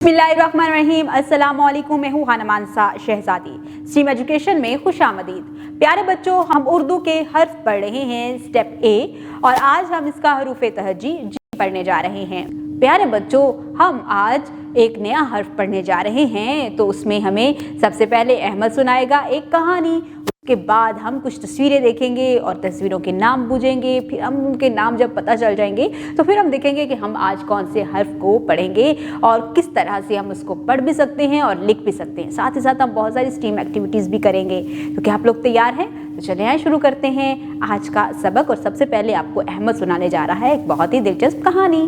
बिस्मिल्लाहिर्रहमानिर्रहीम। अस्सलाम वालेकुम। मैं हूँ हानमानसा शहजादी। स्ट्रीम एजुकेशन में खुशामदीद। प्यारे बच्चों, हम उर्दू के हर्फ पढ़ रहे हैं स्टेप ए, और आज हम इसका हरूफ तहजी जी पढ़ने जा रहे हैं। प्यारे बच्चों, हम आज एक नया हर्फ पढ़ने जा रहे हैं, तो उसमें हमें सबसे पहले अहमद सुनाएगा एक कहानी। उसके बाद हम कुछ तस्वीरें देखेंगे और तस्वीरों के नाम बूझेंगे। फिर हम उनके नाम जब पता चल जाएंगे तो फिर हम देखेंगे कि हम आज कौन से हर्फ को पढ़ेंगे और किस तरह से हम उसको पढ़ भी सकते हैं और लिख भी सकते हैं। साथ ही साथ हम बहुत सारी स्टीम एक्टिविटीज़ भी करेंगे। तो क्या आप लोग तैयार हैं? तो चलिए आइए शुरू करते हैं आज का सबक। और सबसे पहले आपको अहमद सुनाने जा रहा है एक बहुत ही दिलचस्प कहानी।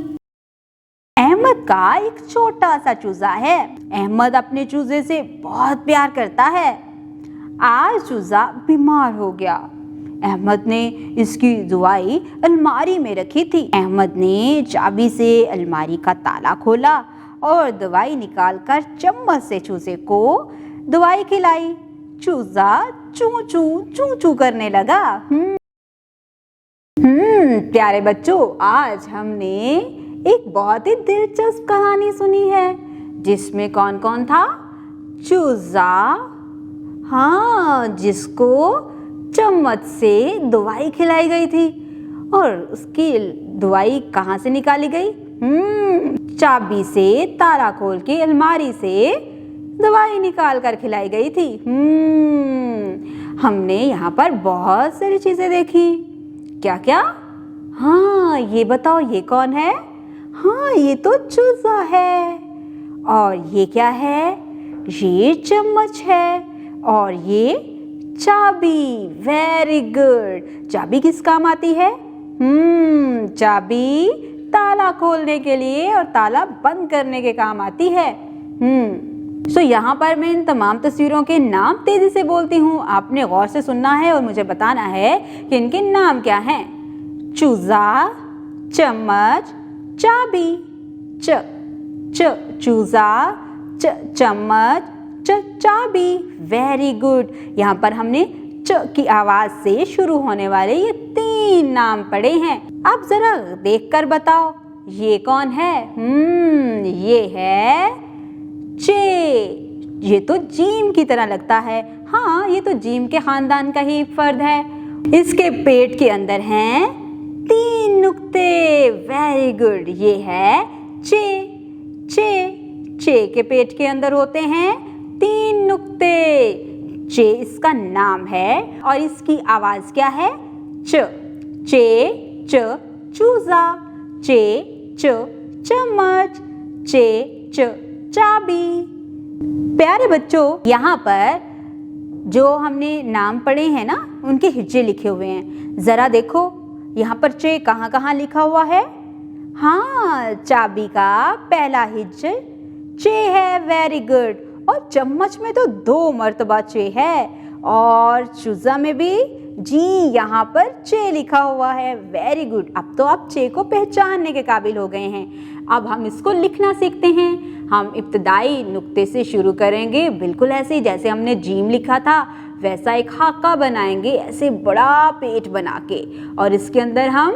अहमद का एक छोटा सा चूजा है। अहमद अपने चूजे से बहुत प्यार करता है। आज चूजा बीमार हो गया। अहमद ने इसकी दवाई अलमारी में रखी थी। अहमद ने चाबी से अलमारी का ताला खोला और दवाई निकालकर चम्मच से चूजे को दवाई खिलाई। चूजा चू चू चू चू करने लगा। प्यारे बच्चों, आज हमने एक बहुत ही दिलचस्प कहानी सुनी है जिसमें कौन कौन था? चूजा, हाँ, जिसको चम्मच से दवाई खिलाई गई थी। और उसकी दवाई कहाँ से निकाली गई? चाबी से ताला खोल के अलमारी से दवाई निकाल कर खिलाई गई थी। हमने यहाँ पर बहुत सारी चीजें देखी। क्या क्या? हाँ, ये बताओ, ये कौन है? हाँ, ये तो चूजा है। और ये क्या है? ये चम्मच है। और ये चाबी। Very good. चाबी किस काम आती है? चाबी ताला खोलने के लिए और ताला बंद करने के काम आती है। सो यहाँ पर मैं इन तमाम तस्वीरों के नाम तेजी से बोलती हूँ। आपने गौर से सुनना है और मुझे बताना है कि इनके नाम क्या हैं। चूजा, चम्मच, चाबी। चूजा, चम्मच, चाबी। Very good. यहाँ पर हमने च की आवाज से शुरू होने वाले ये 3 नाम पढ़े हैं। अब जरा देखकर बताओ, ये कौन है? ये है चे। ये तो जीम की तरह लगता है। हाँ, ये तो जीम के खानदान का ही फर्द है। इसके पेट के अंदर हैं 3 नुक्ते। Very good. ये है चे। चे के पेट के अंदर होते हैं 3 नुक्ते। चे इसका नाम है और इसकी आवाज क्या है? च। चे चूजा, चे चम्मच, चे चाबी। प्यारे बच्चों, यहाँ पर जो हमने नाम पढ़े हैं ना, उनके हिज्जे लिखे हुए हैं। जरा देखो, यहाँ पर चे कहाँ कहाँ लिखा हुआ है? हाँ, चाबी का पहला हिज्जा चे है। Very good. और चम्मच में तो 2 मर्तबा चे है और चूजा में भी जी यहाँ पर चे लिखा हुआ है। Very good. अब तो आप चे को पहचानने के काबिल हो गए हैं। अब हम इसको लिखना सीखते हैं। हम इब्तदाई नुक्ते से शुरू करेंगे, बिल्कुल ऐसे ही जैसे हमने जीम लिखा था वैसा एक खाका बनाएंगे, ऐसे बड़ा पेट बना के, और इसके अंदर हम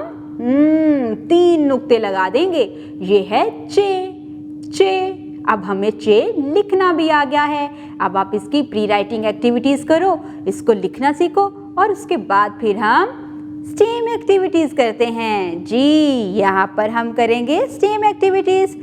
3 नुक्ते लगा देंगे। ये है चे। अब हमें चे लिखना भी आ गया है। अब आप इसकी प्री राइटिंग एक्टिविटीज करो, इसको लिखना सीखो, और उसके बाद फिर हम स्टेम एक्टिविटीज करते हैं। जी, यहाँ पर हम करेंगे स्टेम एक्टिविटीज।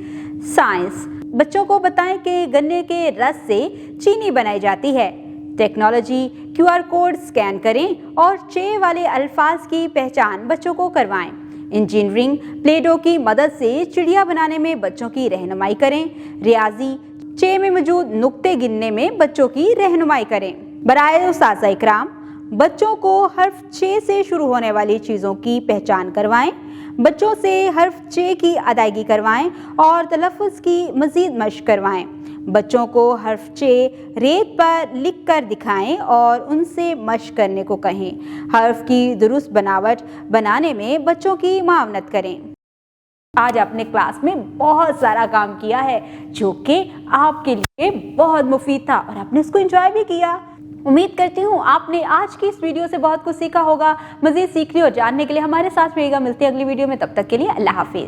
साइंस। बच्चों को बताएं कि गन्ने के रस से चीनी बनाई जाती है। टेक्नोलॉजी। QR कोड स्कैन करें और चे वाले अल्फाज की पहचान बच्चों को करवाएं। इंजीनियरिंग। प्ले डो की मदद से चिड़िया बनाने में बच्चों की रहनुमाई करें। रियाजी। चे में मौजूद नुक्ते गिनने में बच्चों की रहनुमाई करें। बराए उस्ताज़ा इकराम, बच्चों को हर्फ चे से शुरू होने वाली चीज़ों की पहचान करवाएं। बच्चों से हर्फ चे की अदायगी करवाएं और तलफ़्फ़ुज़ की मज़ीद मश्क करवाएं। बच्चों को हर्फ चे रेत पर लिख कर दिखाएं और उनसे मश्क करने को कहें। हर्फ की दुरुस्त बनावट बनाने में बच्चों की मावनत करें। आज आपने क्लास में बहुत सारा काम किया है जो कि आपके लिए बहुत मुफीद था और आपने इसको एंजॉय भी किया। उम्मीद करती हूँ आपने आज की इस वीडियो से बहुत कुछ सीखा होगा। मज़ीद सीखने और जानने के लिए हमारे साथ रहिएगा। मिलते हैं अगली वीडियो में, तब तक के लिए अल्लाह हाफिज़।